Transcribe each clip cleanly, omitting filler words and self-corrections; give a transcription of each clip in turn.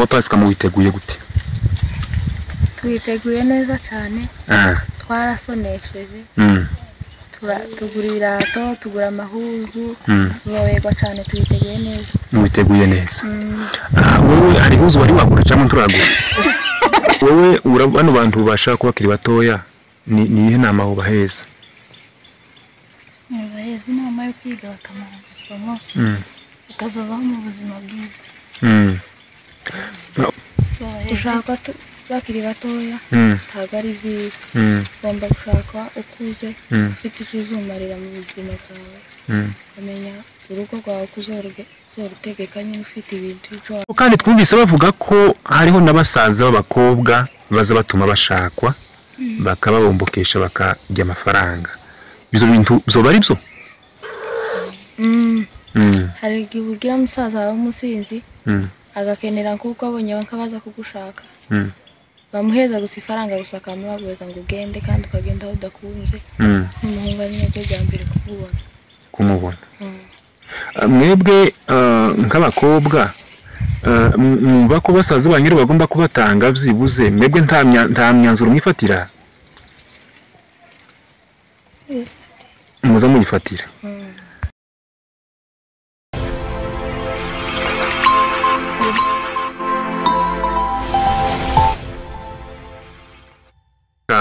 wa Pasika mu witeguye gute? Twiteguye neza cyane. Twarasonesheje. Tugura ibirato, tugura amahuzu, tuzoberwa cyane, twiteguye neza. Mwiteguye neza. Wowe ari huzu wari wagura cyangwa nturagura? Wowe urabano bantu bashaka kubakiri batoya ni ihe nama ubaheza? Baheza inama yo kwiga bakamara amasomo bakazobaho mu buzima bwiza. Ushaka bakiri batoya ntabwo ari byiza. Ugomba gushaka ukuze ufite icyo uzumarira mu buzima bwawe, ukamenya urugo rwawe kuzorutegeka nyine ufite ibintu. Kandi twumvise bavuga ko hariho n'abasaza b'abakobwa baza batuma bashakwa bakababombokesha bakajya amafaranga. Bizo bintu zoba ari byo? Hari igihe ugira umusaza wawe w'umusinzi agakenera kuko abonye bakabaza kugushaka, bamuheza gusa ifaranga gusa akamubagweza ngo ugende, kandi ukagenda aho udakunze. N'umuhungu ari nacyo bya mbere kumubona. Mwebwe nk'abakobwa mwumva ko basaza banyine bagomba kubatanga byibuze, mwebwe nta myanzuro mwifatira? Muza muyifatira.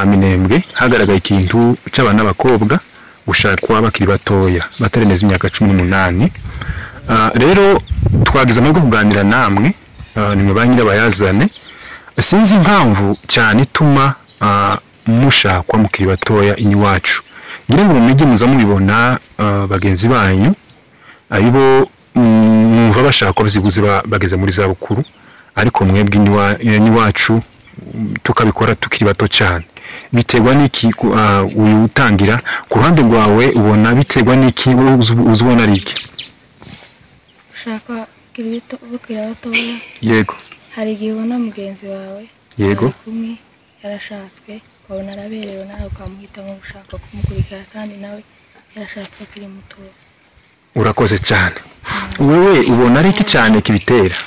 Minembwe hagaragaye ikintu cy'abana n'abakobwa gushakwa bakiri batoya batareneza imyaka 18. Rero twagize amahirwe kuganira namwe, nimwe banyira bayazane. Sinzi impamvu cyane ituma mushakwa mukiri batoya inywacu. Ngira ngo mumijye muza mubibona bagenzi banyu aribo mwumva bashakwa byibuze bageze muri za bukuru, ariko mwebwe inywacu tukabikora tukiri bato cyane. Biterwa n'iki uyu utangira ku ruhande rwawe ubona biterwa n'iki uzubona ari iki? Ushaka bukira batoya. Yego. Hari igihe ubona mugenzi wawe kumwe yarashatswe, ukabona araberewe, nawe ukamuhita nko gushaka kumukurikira, kandi nawe yarashatswe akiri muto. Urakoze cyane. Wewe ubona ari iki cyane kibitera?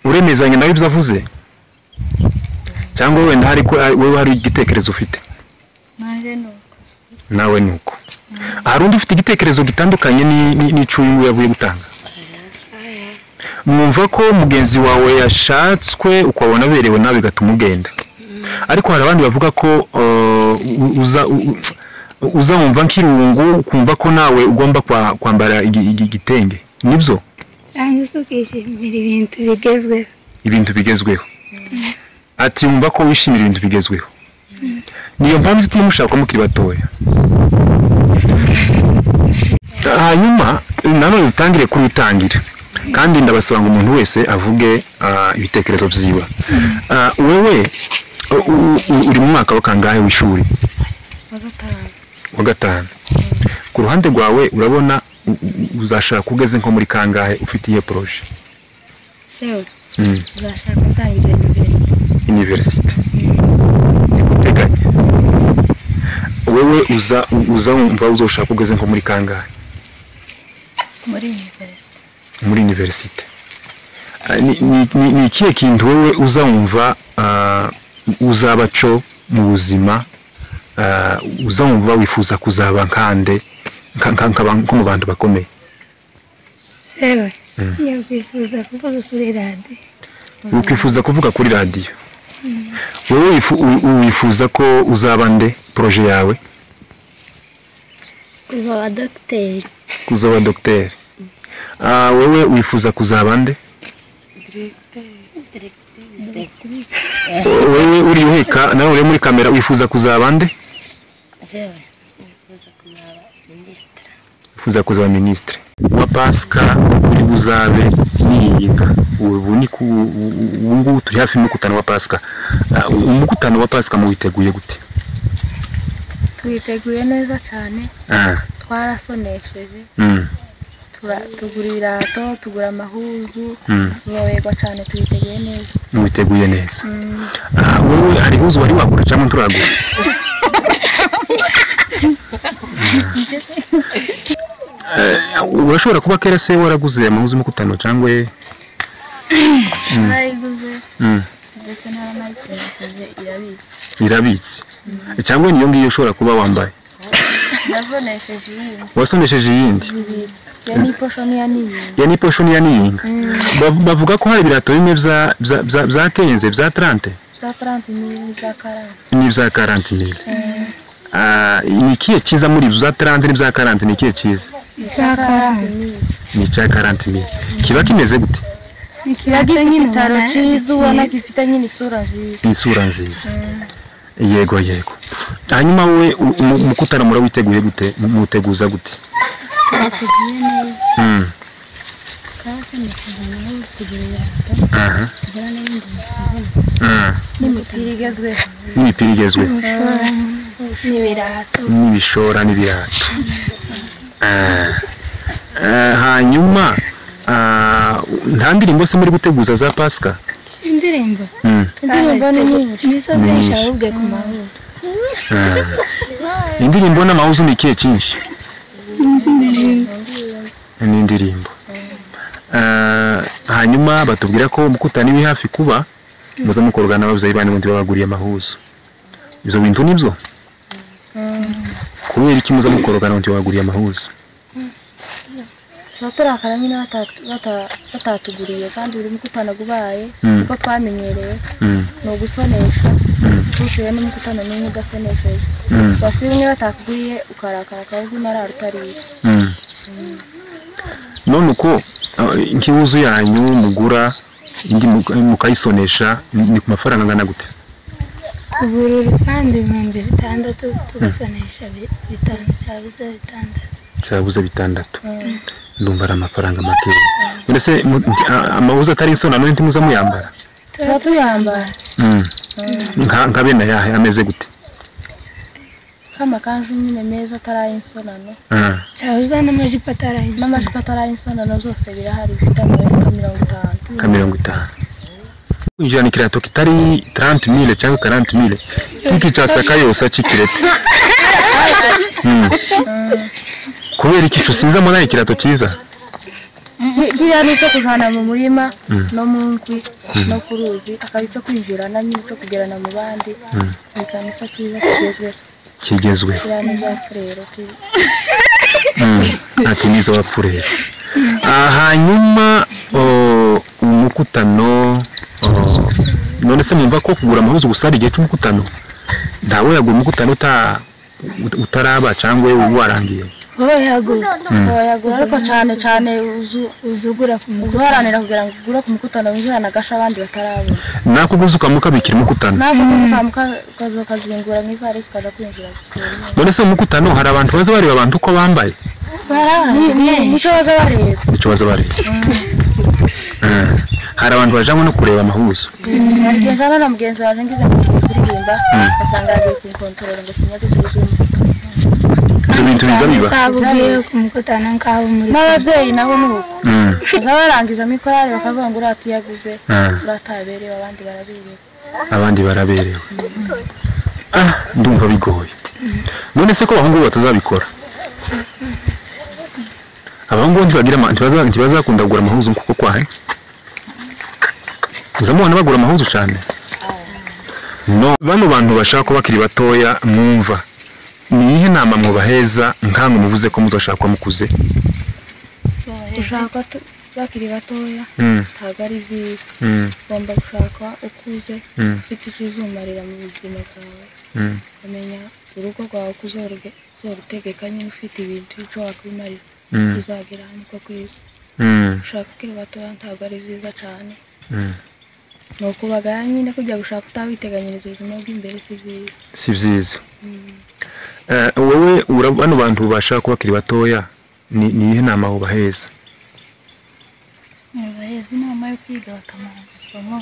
Uremezanya nawe ibyo avuze cyangwa wenda wewe hari igitekerezo ufite? Nawe nuko. Hari undi ufite igitekerezo gitandukanye n'icuyu yavuye gutanga? Mwumva ko mugenzi wawe yashatswe ukabona berewe nawe bigatuma ugenda, ariko hari abandi bavuga ko uza wumva nk'irungu kumva ko nawe ugomba kwambara igitenge, nibyo? Ibintu bigezweho. Ati wumva ko wishimira ibintu bigezweho. Niyo mpamvu zituma mushaka mukiri batoya. Hanyuma nanone utangire kubitangira, kandi ndabasaba ngo umuntu wese avuge ibitekerezo byiwe. Wewe uri mu mwaka wa kangahe w'ishuri? Wa gatanu. Ku ruhande rwawe urabona uzashaka kugeze nko muri kangahe ufite iyo proje? Uzashaka gutangira university. Nikuteganya. Wewe uzumva uzoshaka kugeze nko muri kangahe? Muri university. Ni ikihe kintu wewe uzumva uzabaco mu buzima, uzumva wifuza kuzaba nkande nko mu bantu bakomeye? Ukifuza kuvuga kuri radio. Wewe wifuza ko uzaba nde proje yawe? Kuzaba docteur. Wewe wifuza kuzaba nde? Wewe uri uheka nawe uri muri kamera wifuza kuzaba nde? Wifuza kuzaba ministre. Wa Pasika uri buzabe niyiga. Ubu ni ubungu turi hafi y'umukutano wa Pasika. Umukutano wa Pasika mu witeguye gute? Twiteguye neza cyane. Twarasonesheje. Tugura ibirato, tugura amahuzu, tuzoberwa cyane, twiteguye neza. Mwiteguye neza. Wowe ari huzu wari wagura cyangwa nturagura? urashobora kuba kera se waraguze amahuzu y'umukutano cyangwa narayiguze ndetse naranayisoneshije irabitse cyangwa niyo ngiyo ushobora kuba wambaye nasonesheje iyindi wasonesheje iyindi ya niposho niya niyinga bavuga ko hari ibirato bimwe bya kenze bya 30 n'ibya 40 ni ikihe cyiza muri ibyo za 30 n'ibya 40 ni ikihe cyiza ni icya 40,000 kiba kimeze gute kiba gifite itaro cyiza ubona gifite nyine isura nziza yego hanyuma wowe umukutano murawiteguye gute muteguza gute n'imipira igezweho n'ibishora n'ibirato hanyuma nta ndirimbo se muri guteguza za Pasika indirimbo ni nyinshi nizo zishabwe ku mahuzu indirimbo n'amahuzu ni ikihe cyinshi ni indirimbo hanyuma batubwira ko umukutano uri hafi kuba muza mukorana n'ababyeyi bane bundi babaguriye amahuzu ibyo bintu nibyo kubera iki muza mukorana n'undi babaguriye amahuzu turakara nyine batatuguriye kandi buri mukutano gubaye uko twamenyereye ni ugusonesha tusuye n'umukutano n'umwe udasonesheje basi bimwe batakuguriye ukarakara akavuga imara rutariye none uko nk'ihuzu yanyu mugura indi mukayisonesha ni ku mafaranga angana gute ubururu kandi 600 tugasonesha 5 cyabuze 6 ndumva ari amafaranga make ndetse amahuzu atari insonano n'indi muza muyambara tuyambara nka bene yahe ameze gute kama kanju nyine meza atari insonano cyabuze n'amajipo atari insonano zose birahari bifite ka 50 ijana kirato kitari 30,000 cyangwa 40,000 kiki cyasaka yose akikirete kubera iki cusinza mo nayo kirato cyiza kiriya ni cyo kujana mu murima no mu nkwi no ku ruzi akabica kwinjirana n'icyo kugerana mu bandi ni kanisa cyiza kigezwe cyane bya furero ati nizo wapurera hanyuma umukutano none se mumva ko kugura amahuzu gusa ari igihe cy'umukutano ntawe yagura umukutano utaraba cyangwa warangiye yagura ariko cyane uzugura kuharanira kugira ngo ugure ku mukutano winjirana agasha abandi batarabona nakuguza ukamukabikira umukutano ukazingura nk'ivarisi ukaza kwinjira none se umukutano hari abantu baza bareba abantu uko bambaye nicyo baza bareba hari abantu bajanywe no kureba amahuzu nagenzana na mugenzi waje ngize ngo kuririmba asanga yagiye kunkontorora ngo sinyaguze ubuzima ibyo bintu biza biba n'ababyeyi nabo ni uko barangiza mikorari bakavuga ngo uratiyaguze urataberewe abandi baraberewe ndumva bigoye none se ko abahungu batazabikora abahungu ntibazakunda kugura amahuzu kuko kwahe uzamubona bagura amahuzu cyane no bano bantu bashaka ko bakiri batoya mwumva ni ihe nama mubaheza nkangu muvuze ko muzashaka mukuze ushaka bakiri batoya ntabwo ari byiza ugomba gushaka ukuze ufite ikizumarira mu buzima bwawe ukamenya urugo rwawe uzorutegeka nyine ufite ibintu icyo wakwimarira uzagera hano uko kwiza ushaka ukiri batoya ntabwo ari byiza cyane ni ukubagaya nyine kujya gushaka utawiteganyiriza ubuzima bw'imbere si byiza wowe bano bantu bashaka ko bakiri batoya ni ihe nama ubaheza baheza inama yo kwiga bakamara amasomo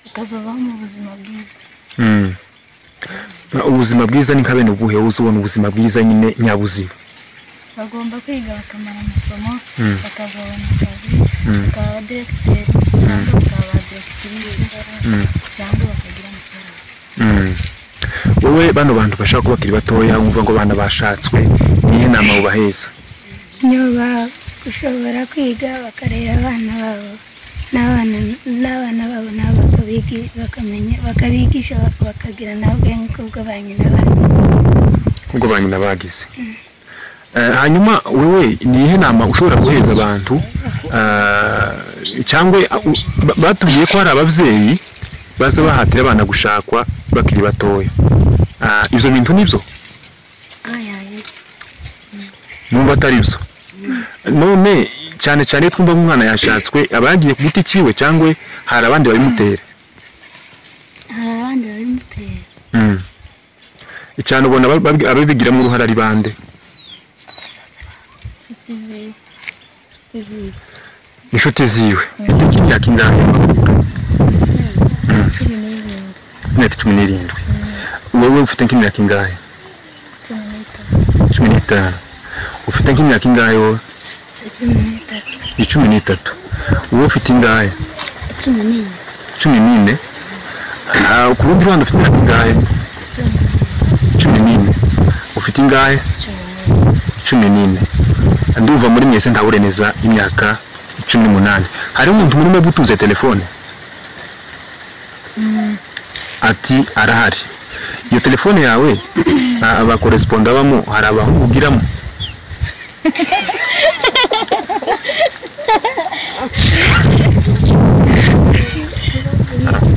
bakazobaho mu buzima bwiza ubuzima bwiza ni nka bene ubuhe uzubona ubuzima bwiza nyine nyabuzima bagomba kwiga bakamara amasomo bakazabona akazi bakaba abaderegiteri cyangwa bakaba abaderegitirise cyangwa bakagira amafaranga wowe bano bantu bashaka ko bakiri batoya wumva ngo bana bashatswe nihe nama ubaheza nyoba gushobora kwiga bakarera abana babo n'abana babo nabo bakabigisha bakagira nabo ubwenge kubwo ba nyina bagize hanyuma wewe nihe nama ushobora guheza abantu cyangwa batubwiye ko hari abavyeyi baza bahatira abana gushakwa bakiri batoya izo bintu nibyo numva atari byo none cyane cyane twumva umwana yashatswe abagiye ku giti ciwe cyangwa hari abandi babimutera icyane ubona ababigiramo uruhare ari bande inshuti ziwe imyaka ingahe imyaka 17 wowe ufite nk'imyaka ingahe 15 ufite nk'imyaka ingahe wowe 13 wowe ufite ingahe 14 ku rundi ruhande ufite imyaka ingahe 14 ufite ingahe 14 nduva muri mwese ndawureneza imyaka 18 hari umuntu muri mwe butunze telefone ati arahari iyo telefone yawe aba correspond abamo hari abahugiramo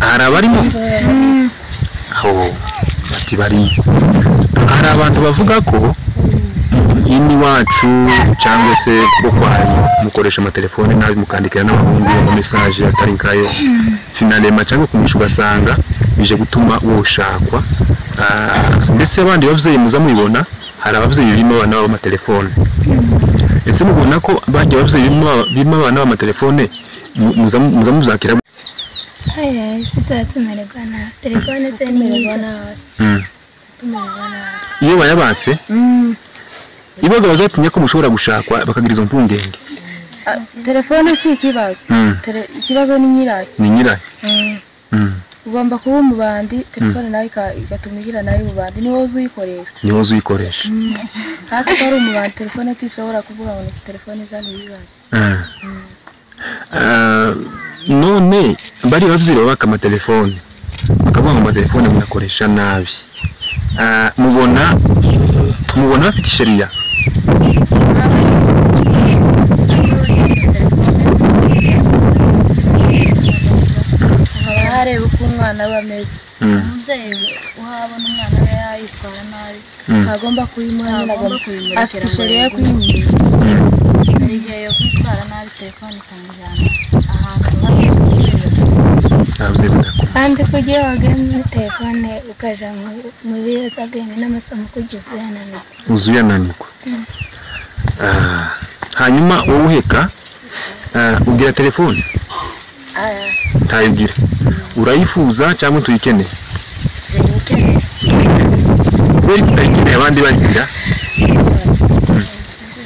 hari abarimo ati barimo hari abantu bavuga ko ini wacu cyangwa se bokwaye mukoresha amatelefone nabi mukandikira n'abahungu mu message atari nkayo finalema cyangwa kumisha ugasanga bije gutuma woshakwa ndetse abandi bavyeyi muza mubibona hari abavyeyi birimo abana babo amatelefone ese mubona ko bagiye abavyeyi birimo abana b'amatelefone muza muzakira sitatumererwana telefone se niyizana iyo bayabatse ibaga bazatinya ko mushobora gushakwa bakagira izo mpungenge telefone si ikibazo ikibazo ni nyirayo ugomba kuba umubandi telefone nawe igatumigira nawe umubandi ni wowe uyikoresha haka ari umubandi telefone tishobora kuvuga ngo ni telefone zano bibazo none bari bavzira baka amatelefone bakavuga ngo amatelefone muyakoresha nabi mubona bafite sheria hareba uko umwana bameze umubyeyi uhabona umwana we yitwara nabi agomba kuyimuha afite sheria yo kuyimwiza hari igihe yo kwitwara nabi telefone ikamujyana ahantu kandi kugira wagenda telefone ukaja mu biyobyabwenge n'amasomo kugeza uyananirwa hanyuma wowe uheka ugira telefone tayigira urayifuza cyangwa tuyikeneye wari kutayikeneye abandi bayigira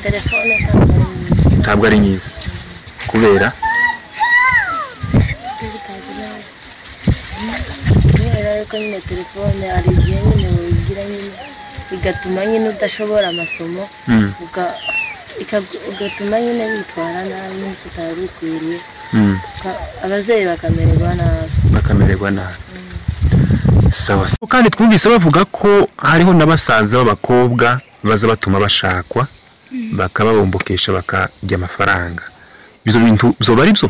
telefone ntabwo ari nyiza kubera ko nyine telefone ari igihe nyine wigira nyine bigatuma nyine udashobora amasomo ugatuma nyine witwara nabi nk'uko utari ukwiriye ababyeyi bakamererwa nabi sawa kandi twumvise bavuga ko hariho n'abasaza b'abakobwa baza batuma bashakwa bakababombokesha bakajya amafaranga bizo bintu zoba ari byo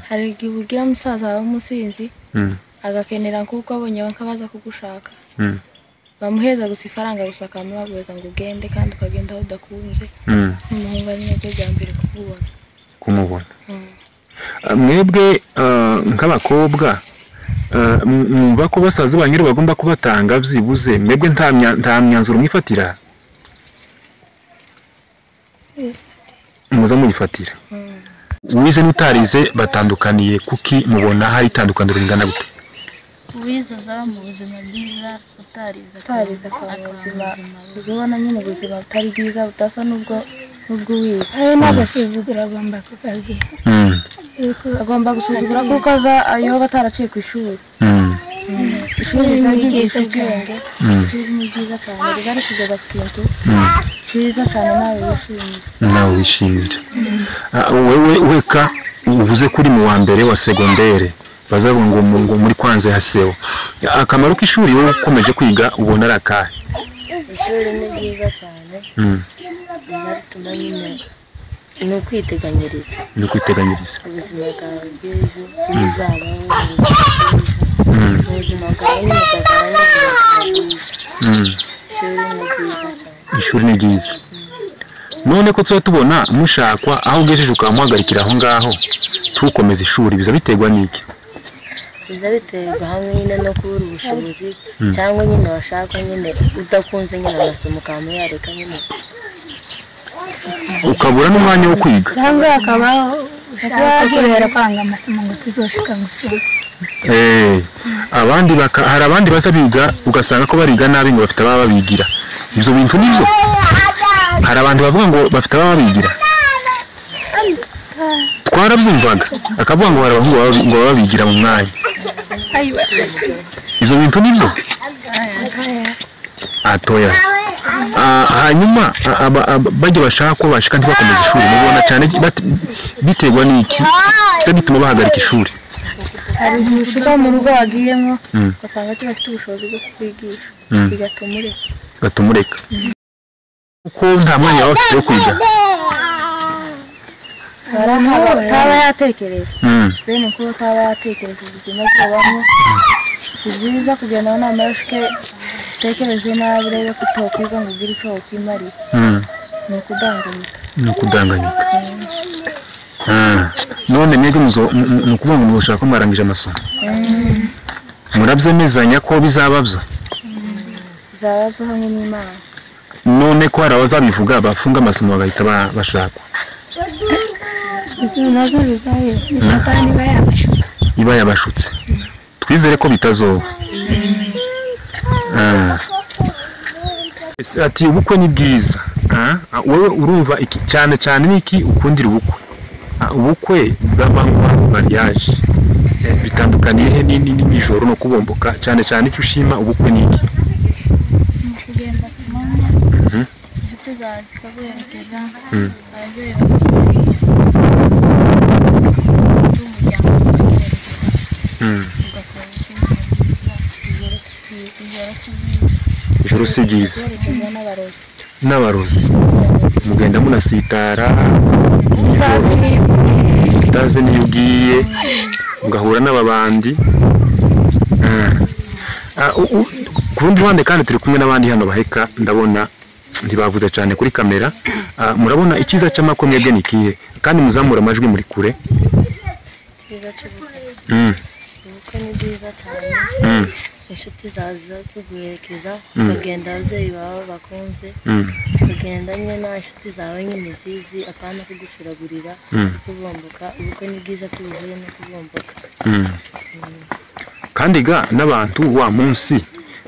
hari igihe ugira umusaza w'umusinzi agakenera kuko abonye bakabaza kugushaka bamuheza gusa ifaranga gusa akamubagweza ngo ugende kandi ukagenda aho udakunze n'umuhungu ari nacyo bya mbere kumubona mwebwe nk'abakobwa mwumva ko basaza banyiri bagomba kubatanga byibuze mwebwe nta myanzuro mwifatira muza muyifatira wize n'utarize batandukaniye kuki mubona hari itandukaniro ringana gute wize zaba mu buzima bwiza utarize ubuzima uzubona nyine ubuzima butari bwiza butasa n'ubwo wize ari n'agasuzuguro agomba kukabwira agomba gusuzugura kuko ayo bataraciye ku ishuri ishuri rizagigisha ubwenge ishuri ni byiza cyane rigari kugeza ku kintu cyiza cyane nawe wishimira. Wewe weka uvuze kuri mu wa mbere wa segondere bazabunga ngo muri kwanze haseho akamaro k'ishuri wowe ukomeje kwiga ubona arakahe? Ishuri ni byiza cyane bituma nyine ni ukwiteganyiriza ubuzima bwawe bw'ejo bizabaho ubuzima bwawe ishuri ni byiza. None ko tuba tubona mushakwa aho ugejeje ukamuhagarikira aho ngaho tukomeza ishuri biza biterwa n'iki? biza biterwa hamwe nyine no kubura ubushobozi cyangwa nyine washaka nyine udakunze nyine amasomo ukaba yareka nyine ukabura n'umwanya wo kwiga cyangwa akabaho ushaka kwanga amasomo ngo tuzoshika gusoma. Abandi hari abandi baza biga ugasanga ko bariga nabi ngo bafite ababa babigira. Ibyo bintu nibyo hari abantu bavuga ngo bafite ababa babigira twarabyumvaga akavuga ngo barabahungu ngo babigira mu mwanya. Ibyo bintu nibyo atoya. Hanyuma bajya bashaka ko bashika ntibakomeza ishuri mubona cyane biterwa n'iki se gituma bahagarika ishuri? hari umushuka mu rugo wagiyemo ugasanga bafite ubushobozi bwo kwigisha bigatuma ureka uko nta mwanya waba ufite wo kwiga taba yatekereza bene kuba taba yatekereza ubuzima bw'abantu si byiza kugenda n'amashike utekereze nabi urebe ko utokwiga ngo ugire icyo wakwimarira ni ukudanganyika. None mwebwe ni ukuvuga ngo mushaka ko mwarangije amasomo murabyemezanya ko bizababyo hamwe n'Imana. None ko hari abazabivuga bafunga amasomo bagahita bashaka nazo bizahera iba yabashutse twizere ko bitazoba. Ati ubukwe ni bwiza. Wowe urumva iki cyane cyane niki ukundira ubukwe bw'amanywa mariage bitandukaniye he n'ijoro no kubomboka cyane cyane icyo ushima ubukwe niki? Kugenda kumanya inshuti zawe zikaguherekeza ababyeyi ijoro si byiza n'abarozi mugenda munasitara utazi niyo ugiye ugahura n'ababandi. Ku rundi ruhande kandi turi kumwe n'abandi hano baheka ndabona ntibavuze cyane kuri kamera. Murabona icyiza cy'amakwe mwebwe ni ikihe kandi muzamura amajwi muri kure? ubukwe ni bwiza cyane inshuti zaza kuguherekeza ukagenda ababyeyi bawe bakunze ukagenda nyine n'inshuti zawe nyine zizi apana kugucuragurira kubomboka. ubukwe ni bwiza tubihuye no kubomboka kandi ga n'abantu wa munsi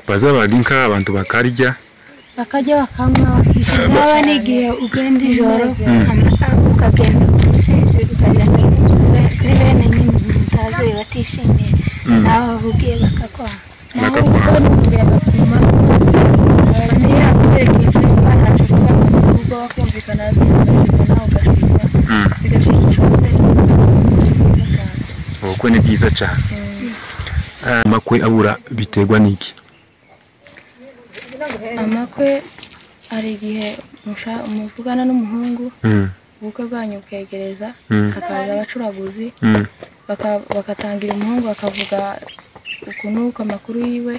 bazabaga inka abantu bakarya bakanywa bakishyura n'igihe ugenda ijoro ukagenda umusizi ukagenda kuri bene nyine mutazi batishimiye nawe ubwiye bakakwanga ubukwe ni byiza cyane. Amakwe abura biterwa n'iki? Amakwe hari igihe muvugana n'umuhungu ubukwe bwanyu bukegereza hakaza abacuraguzi bakatangira umuhungu bakavuga ukuntu amakuru yiwe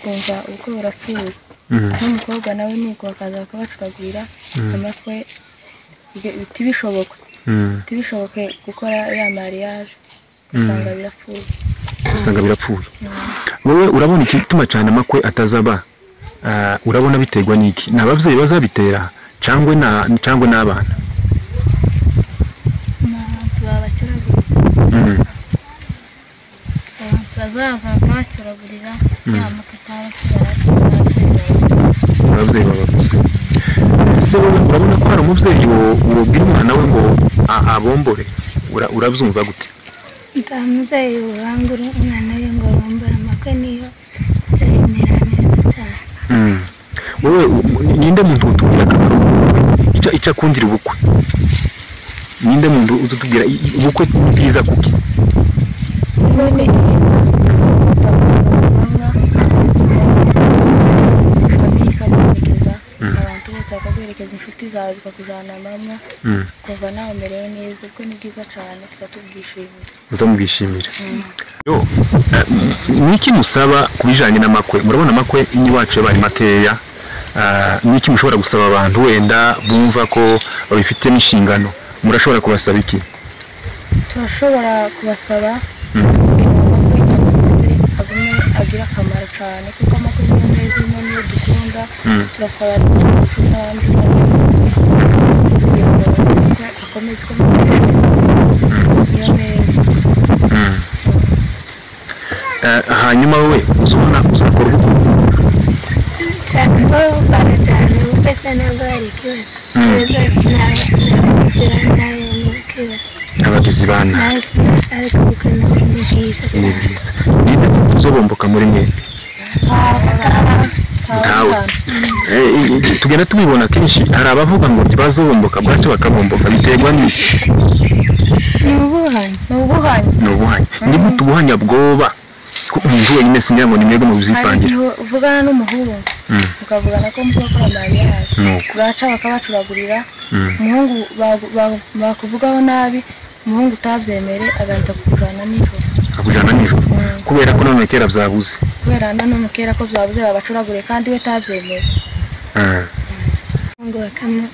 kumva ubukwe burapfuye n'umukobwa nawe nuko bakaza bakabacuragurira amakwe bitibishoboke gukora ya mariage usanga birapfuye. Wowe urabona igituma cyane amakwe atazaba urabona biterwa n'iki? Ni ababyeyi bazabitera cyangwa n'abana? bazaza bakacuragurira ababyeyi babavuze. Ese wowe urabona ko hari umubyeyi wobwira umwana we ngo abombore urabyumva gute? nta mubyeyi urangura umwana we ngo abombore amakwe niyo azayemera neza cyane. wowe ninde muntu utubwira akamaro k'ubukwe icyo akundira ubukwe ninde muntu uzutubwira ubukwe ni bwiza kuki abantu bose bakakwerekeza inshuti zawe zikakujyana mama kuva nawe umerewe neza ubwo ni bwiza cyane tuba tubwishimira muzamubwishimira niki musaba kubijanye n'amakwe murabona amakwe iwacu yabaye makeya niki mushobora gusaba abantu wenda bumva ko babifite n'inshingano murashobora kubasaba iki turashobora kubasaba agira akamaro cyane kuko amakwe niyo meza niyo dukunda turasaba n'abandi kugira ngo akomeze niyo meza hanyuma wowe uzabona uzakora ubukwe abagizi ba nabi ni byiza ninde uzobomboka muri mwe ntawe tugenda tubibona kenshi hari abavuga ngo bazobomboka bwacu bakabomboka biterwa n'iki ni ubuhanya ni gute ubuhanya bwoba umuntu wenyine singira ngo ni mwebwe mubizipangira uvugana n'umuhungu ukavugana ko muzakora mariage bwaca bakabacuragurira umuhungu bakuvugaho nabi umuhungu utabyemere agahita kukujyana nijoro kubera ko none kera byabuze ko babacuraguriye kandi we tabyemere ngo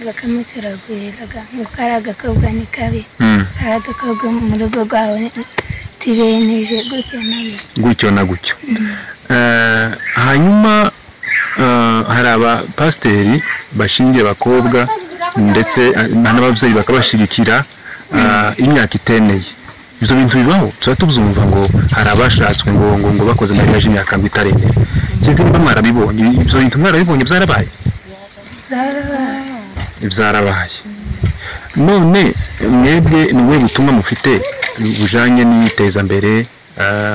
bakamucuraguriraga ngo kari agakobwa ni kabi kari agakobwa mu rugo rwawe tibeneje gutyo na gutyo hanyuma hari abapasiteri bashingiye abakobwa ndetse n'ababyeyi bakabashigikira imyaka iteneye ibyo bintu bibaho tuba tubyumva ngo hari abashatswe ngo bakoze mariage imyaka ngo itareneye kizimba mwarabibonye ibyo bintu mwarabibonye byarabaye none mwebwe ni ubuhe butumwa mufite bujanye n'itezambere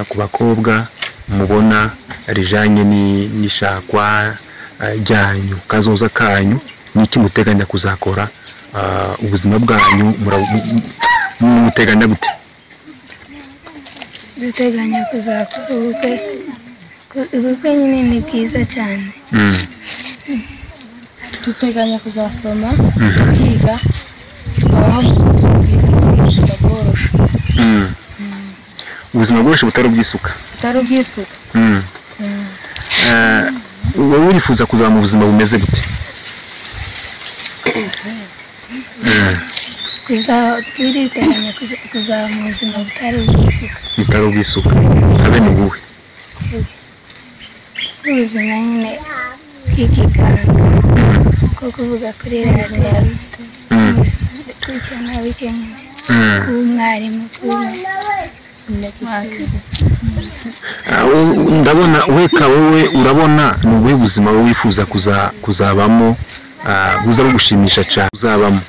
ku bakobwa mubona rijanye n'ishakwa ryanyu kazoza kanyu niki muteganya kuzakora ubuzima bwanyu muteganya gute duteganya kuzakora ubukwe nyine ni bwiza cyane duteganya kuzasoma tukiga tukabaho ubuzima bworoshe ubuzima bworoshe butari ubwisuka wowe urifuza kuzaba mu buzima bumeze gute turiteganya kuzaba mu buzima butari ubwisuka habe ni buhe ubuzima nyine bw'ikiganga ko kuvuga kuri radiyo gukurikirana abikeneye kuba umwarimu ndabona wowe urabona ni ubuhe buzima wowe wifuza kuzabamo buza bugushimisha cyane uzabamo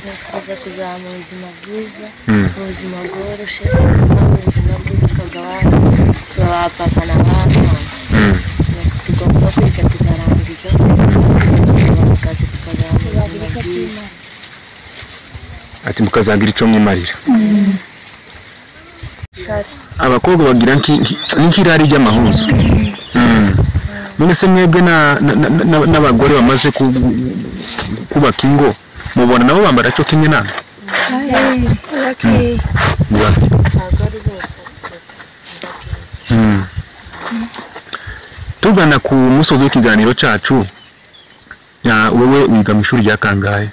nifuza kuzaba mu buzima bwiza ubuzima bworoshye ubuzima bwiza tukagabana turabapapa n'abana tugomba kwiga tukarangiza akazi tukazamura ubuzima bwiza ati mukazagira icyo mwimarira abakobwa bagira nk'irari ry'amahuzo none se mwebwe n'abagore bamaze kubaka ingo mubona nabo bambara cyo kimwe namwe tugana ku musozi w'ikiganiro cyacu wowe wiga mu ishuri rya kangahe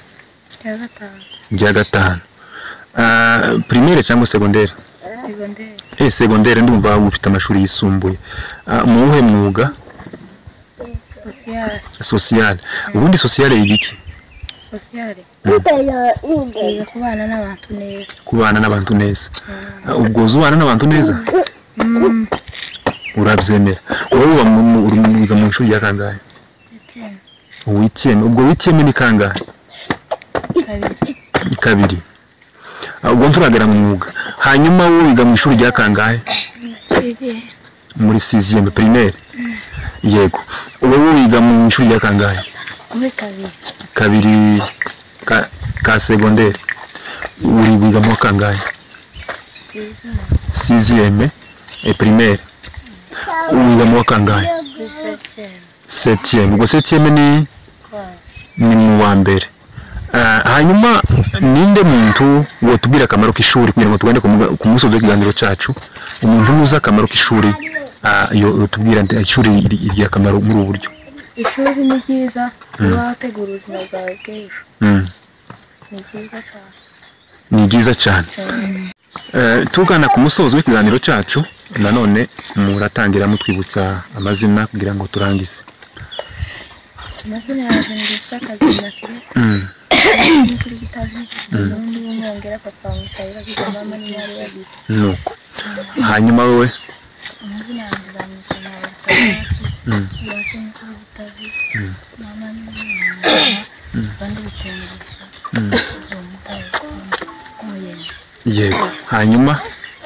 rya gatanu primaire cyangwa secondaire secondaire ndumva ufite amashuri yisumbuye mu wuhe mwuga social ubundi social yiga iki kubana n'abantu neza ubwo uzubana n'abantu neza urabyemera wowe wiga mu ishuri rya kangahe witiyeme ubwo witiyeme ni kangahe kabiri ubwo turagera mu mwuga hanyuma wowe wiga mu ishuri rya kangahe muri 6e primaire yego wowe wiga mu ishuri rya kangahe? muri kabiri ka secondaire. Uri wiga mu kangahe? 6e et primaire. Wiga mu kangahe? 7e. Ubwo 7e ni mu wa mbere. Hanyuma ninde muntu wo tubwira akamaro k'ishuri kugira ngo tugende ku musozo w'ikiganiro cyacu, umuntu uzi akamaro k'ishuri yo tubwira ishuri iri akamaro muri ubu buryo? ishuri ni ryiza wategura ubuzima bwawe bw'ejo. Ni byiza cyane. Tugana ku musozo w'ikiganiro cyacu, nanone muratangira mutwibutsa amazina kugira ngo turangize. Amazina yaje ni Kazima Kire. Kuri Gitavi n'undi w'umwongera papa mutayira biga mama ni yari yagize. Nuko hanyuma wowe? Amazina yanjye bamwita Nyawa. Kuri Gitavi mama ni bandi bitendesha. Yego. Hanyuma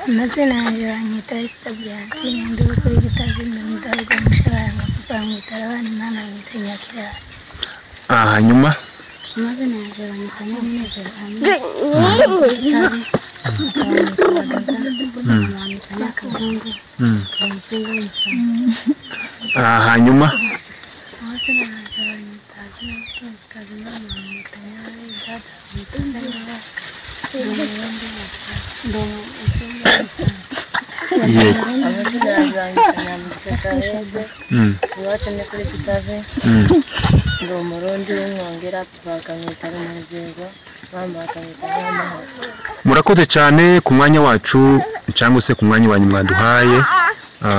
amazina yanjye banyita Establianti ndi kuri Gitavi ndamudaga mushara papa mwitara abana mama mwita Nyakira. Hanyuma amazina yanjye banyita Nyamunezero hanyuma murakoze cyane ku mwanya wacu cyangwa se ku mwanya wanyu mwaduhaye.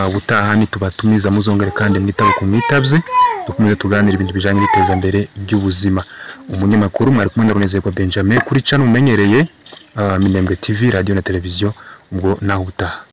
Ubutaha nitubatumiza muzongere kandi mwitabo kumwitabye dukomeze tuganira ibintu bijanye n'itezambere by'ubuzima. Umunyamakuru mwari kumwe na Runezerwa Benjamin kuri channel umenyereye Minembwe TV radio na televiziyo. Ubwo naho ubutaha.